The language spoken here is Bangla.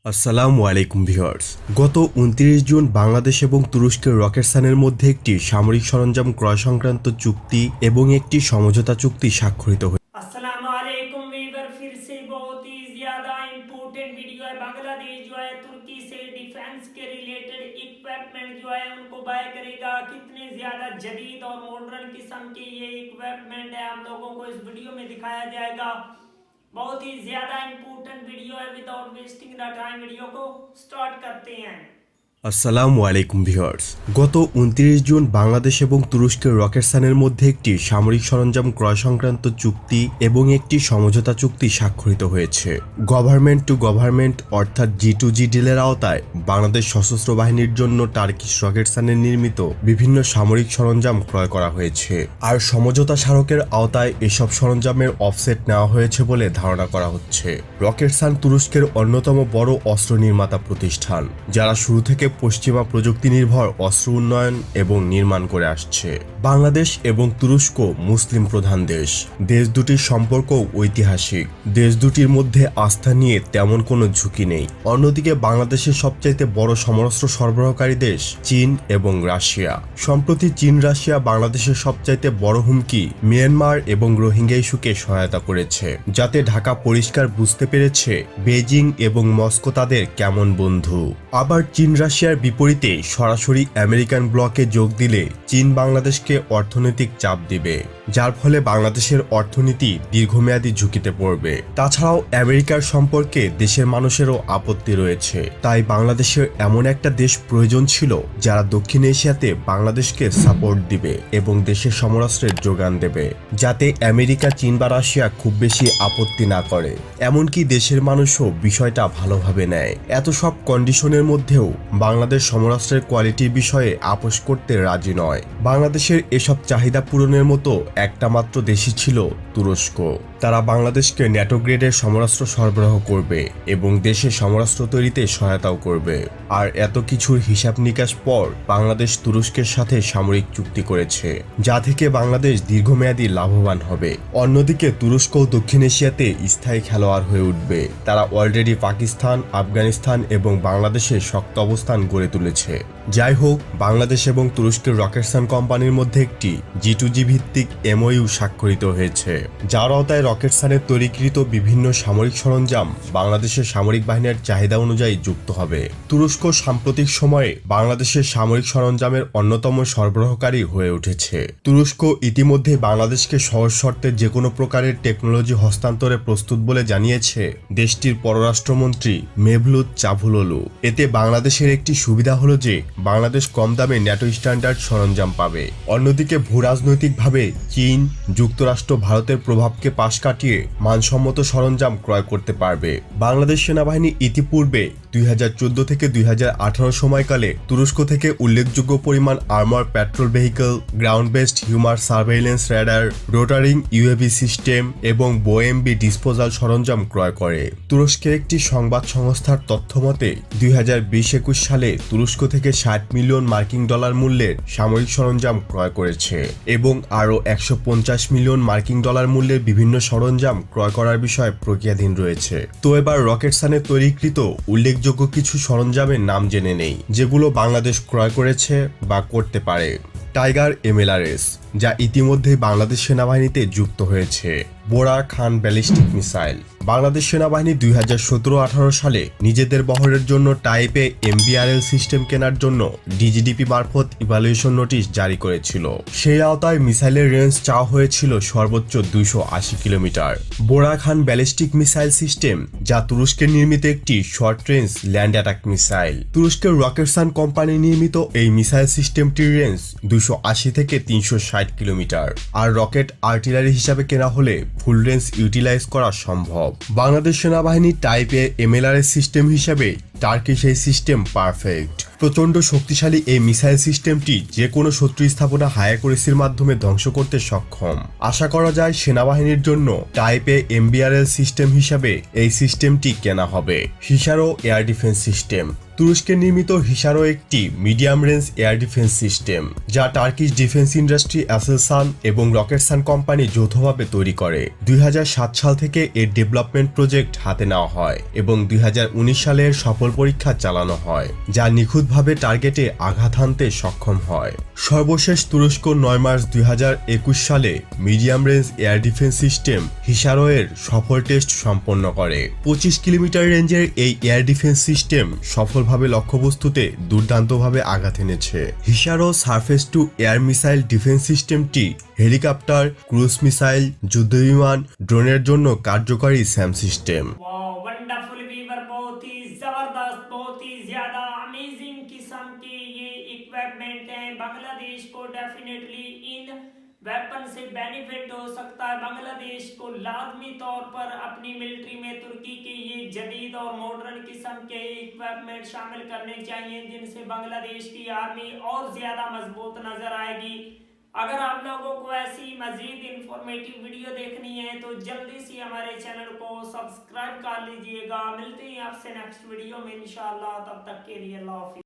আসসালামু আলাইকুম ভিউয়ার্স। গত ২৯ জুন বাংলাদেশ এবং তুরস্কের রকেটসানের মধ্যে একটি সামরিক সরঞ্জাম ক্রয় সংক্রান্ত চুক্তি এবং একটি সমঝোতা চুক্তি স্বাক্ষরিত হয়েছে। अस्सलामुअलैकुम वीवर, फिर से बहुत ही ज़्यादा इम्पोर्टेंट वीडियो है। बांग्लादेश जो है तुर्की से डिफेंस के रिलेटेड इक्विपमेंट जो है उनको बाय करेगा। कितने ज़्यादा जदीद और मॉडर्न किस्म के ये इक्विपमेंट है हम लोगों को इस वीडियो में दिखाया जाएगा। बहुत ही ज़्यादा इम्पोर्टेंट वीडियो है। Without wasting the time video को स्टार्ट करते हैं। আসসালামু আলাইকুম ভিউয়ার্স। গত ২৯ জুন বাংলাদেশ এবং তুরস্কের রকেটসানের মধ্যে একটি সামরিক সরঞ্জাম ক্রয় সংক্রান্ত চুক্তি এবং একটি সমঝোতা চুক্তি স্বাক্ষরিত হয়েছে। গভর্নমেন্ট টু গভর্নমেন্ট অর্থাৎ G2G ডিলের আওতায় বাংলাদেশ সশস্ত্র বাহিনীর জন্য টার্কিশ রকেটসানের নির্মিত বিভিন্ন সামরিক সরঞ্জাম ক্রয় করা হয়েছে। আর সমঝোতা স্মারকের আওতায় এসব সরঞ্জামের অফসেট নেওয়া হয়েছে বলে ধারণা করা হচ্ছে। রকেটসান তুরস্কের অন্যতম বড় অস্ত্র নির্মাতা প্রতিষ্ঠান, যারা শুরু থেকে পশ্চিমা প্রযুক্তি নির্ভর অস্ত্র উন্নয়ন এবং নির্মাণ করে আসছে। বাংলাদেশ এবং তুরস্ক মুসলিম প্রধান দেশ। দেশ দুটির সম্পর্ক ঐতিহাসিক। দেশ দুটির মধ্যে আস্থা নিয়ে তেমন কোনো ঝুঁকি নেই। অন্যদিকে বাংলাদেশের সবচাইতে বড় সমরাস্ত্র সরবরাহকারী দেশ চীন এবং রাশিয়া। সম্প্রতি চীন রাশিয়া বাংলাদেশের সবচাইতে বড় হুমকি মিয়ানমার এবং রোহিঙ্গা ইস্যুকে সহায়তা করেছে, যাতে ঢাকা পরিষ্কার বুঝতে পেরেছে বেজিং এবং মস্কো তাদের কেমন বন্ধু। আবার চীন রাশিয়ার বিপরীতে সরাসরি আমেরিকান ব্লকে যোগ দিলে চীন বাংলাদেশকে অর্থনৈতিক চাপ দিবে, যার ফলে বাংলাদেশের অর্থনীতি দীর্ঘমেয়াদী ঝুঁকিতে পড়বে। তাছাড়াও আমেরিকার সম্পর্কে দেশের মানুষেরও আপত্তি রয়েছে। তাই বাংলাদেশের এমন একটা দেশ প্রয়োজন ছিল যারা দক্ষিণ এশিয়াতে বাংলাদেশকে সাপোর্ট দিবে এবং দেশের সমরাস্ত্রের যোগান দেবে, যাতে আমেরিকা, চীন বা রাশিয়া খুব বেশি আপত্তি না করে। এমনকি দেশের মানুষও বিষয়টা ভালোভাবে নেয়। এত সব কন্ডিশনের মধ্যেও বাংলাদেশ সমরাস্ত্রের কোয়ালিটির বিষয়ে আপোষ করতে রাজি নয়। বাংলাদেশের এসব চাহিদা পূরণের মতো একটা মাত্র দেশই ছিল তুরস্ক। তারা বাংলাদেশকে ন্যাটো গ্রেডের সমরাস্ত্র সরবরাহ করবে এবং দেশে সমরাস্ত্র তৈরিতে সহায়তাও করবে। আর এত কিছুর হিসাব নিকাশ পর বাংলাদেশ তুরস্কের সাথে সামরিক চুক্তি করেছে, যা থেকে বাংলাদেশ দীর্ঘমেয়াদী লাভবান হবে। অন্যদিকে তুরস্ক দক্ষিণ এশিয়াতে স্থায়ী খেলোয়াড় হয়ে উঠবে। তারা অলরেডি পাকিস্তান, আফগানিস্তান এবং বাংলাদেশে শক্ত অবস্থান গড়ে তুলেছে। যাই হোক, বাংলাদেশ এবং তুরস্কের রকেটসান কোম্পানির মধ্যে একটি G2G ভিত্তিক MOU স্বাক্ষরিত হয়েছে, যার আওতায় রকেটসানের তৈরিকৃত বিভিন্ন সামরিক সরঞ্জাম বাংলাদেশের সামরিক বাহিনীর চাহিদা অনুযায়ী যুক্ত হবে। তুরস্ক সাম্প্রতিক সময়ে বাংলাদেশের সামরিক সরঞ্জামের অন্যতম সরবরাহকারী হয়ে উঠেছে। তুরস্ক ইতিমধ্যে বাংলাদেশকে সহজ শর্তে যে কোনো প্রকারের টেকনোলজি হস্তান্তরে প্রস্তুত বলে জানিয়েছে দেশটির পররাষ্ট্রমন্ত্রী মেভলুত চাভুলোলু। এতে বাংলাদেশের একটি সুবিধা হলো যে বাংলাদেশ কম দামে ন্যাটো স্ট্যান্ডার্ড সরঞ্জাম পাবে। অন্যদিকে ভূরাজনৈতিকভাবে চীন, যুক্তরাষ্ট্র, ভারতের প্রভাবকে পাশ কাটিয়ে মানসম্মত সরঞ্জাম ক্রয় করতে পারবে। বাংলাদেশ সেনাবাহিনী ইতিপূর্বে 2014 থেকে 2018 সময়কালে তুরস্ক থেকে উল্লেখযোগ্য পরিমাণ armour petrol vehicle, ground based human surveillance radar, rotary UAV system এবং বোএমবি ডিসপোজাল সরঞ্জাম ক্রয় করে। তুরস্কের একটি সংবাদ সংস্থার তথ্য মতে 2020-21 সালে তুরস্ক থেকে $60 মিলিয়ন মার্কিন ডলার মূল্যের সামরিক সরঞ্জাম ক্রয় করেছে এবং আরও $150 মিলিয়ন মার্কিন ডলার মূল্যের বিভিন্ন সরঞ্জাম ক্রয় করার বিষয়ে প্রক্রিয়াধীন রয়েছে। তো এবার রকেটসানের তৈরিকৃত উল্লেখযোগ্য কিছু সরঞ্জামের নাম জেনে নেই, যেগুলো বাংলাদেশ ক্রয় করেছে বা করতে পারে। টাইগার MLRS, যা ইতিমধ্যে বাংলাদেশ সেনাবাহিনীতে যুক্ত হয়েছে। বোরার খান ব্যালিস্টিক মিসাইল। বাংলাদেশ সেনাবাহিনী 2017-18 সালে নিজেদের বহরের জন্য টাইপে MBRL সিস্টেম কেনার জন্য DGDP মারফত ইভ্যালুয়েশন নোটিশ জারি করেছিল। সেই আওতায় মিসাইলের রেঞ্জ চাওয়া হয়েছিল সর্বোচ্চ 280 কিলোমিটার। বোরা খান ব্যালিস্টিক মিসাইল সিস্টেম, যা তুরস্কের নির্মিত একটি short range land attack missile. তুরস্কের রকেটসান কোম্পানি নির্মিত এই মিসাইল সিস্টেমটির রেঞ্জ 280 থেকে 360 কিলোমিটার। আর রকেট আর্টিলারি হিসাবে কেনা হলে ফুল রেঞ্জ ইউটিলাইজ করা সম্ভব। বাংলাদেশ সেনাবাহিনী টাইপে MLRS সিস্টেম হিসাবে টার্কিশ এই সিস্টেম পারফেক্ট। প্রচণ্ড শক্তিশালী এই মিসাইল সিস্টেমটি যে কোনো শত্রু স্থাপনা হায়াকোরেসির মাধ্যমে ধ্বংস করতে সক্ষম। আশা করা যায় সেনাবাহিনীর জন্য টাইপ এ MBRL সিস্টেম হিসাবে এই সিস্টেমটি কেনা হবে। হিসারো এয়ার ডিফেন্স সিস্টেম। তুরস্কের নির্মিত হিসারো একটি medium range air defence system, যা টার্কিশ ডিফেন্স ইন্ডাস্ট্রি অ্যাসেলসান এবং রকেটসান কোম্পানি যৌথভাবে তৈরি করে। 2007 সাল থেকে এর ডেভেলপমেন্ট প্রজেক্ট হাতে নেওয়া হয় এবং 2019 সালে এর সফল পরীক্ষা চালানো হয়, যা নিখুঁতভাবে টার্গেটে আঘাত হানতে সক্ষম হয়। সর্বশেষ তুরস্ক 9 মার্চ 2021 সালে medium range air defence system Hisaro এর সফল টেস্ট সম্পন্ন করে। 25 কিলোমিটার রেঞ্জের এই এয়ার ডিফেন্স সিস্টেম সফলভাবে লক্ষ্যবস্তুতে দুর্দান্তভাবে আঘাত এনেছে। Hisaro surface to air missile defence সিস্টেমটি হেলিকপ্টার, ক্রুজ মিসাইল, যুদ্ধবিমান, ড্রোনের জন্য কার্যকরী স্যাম সিস্টেম। वाह वंडरफुल वीवर, बहुत ही जबरदस्त, बहुत ही ज्यादा अमेजिंग किस्म के ये इक्विपमेंट हैं। बांग्लादेश को डेफिनेटली इन वेपन से बेनिफिट हो सकता है। बांग्लादेश को लाजमी तौर पर अपनी मिलिट्री में तुर्की के ये जदीद और मॉडर्न किस्म के इक्विपमेंट शामिल करने चाहिए, जिनसे बांग्लादेश की आर्मी और ज्यादा मजबूत नजर आएगी। अगर आप लोगों को ऐसी मजीद इंफॉर्मेटिव वीडियो देखनी है तो जल्दी से हमारे चैनल को सब्सक्राइब कर लीजिएगा। मिलते हैं आपसे नेक्स्ट वीडियो में इंशाल्लाह, तब तक के लिए अल्लाह हाफिज़।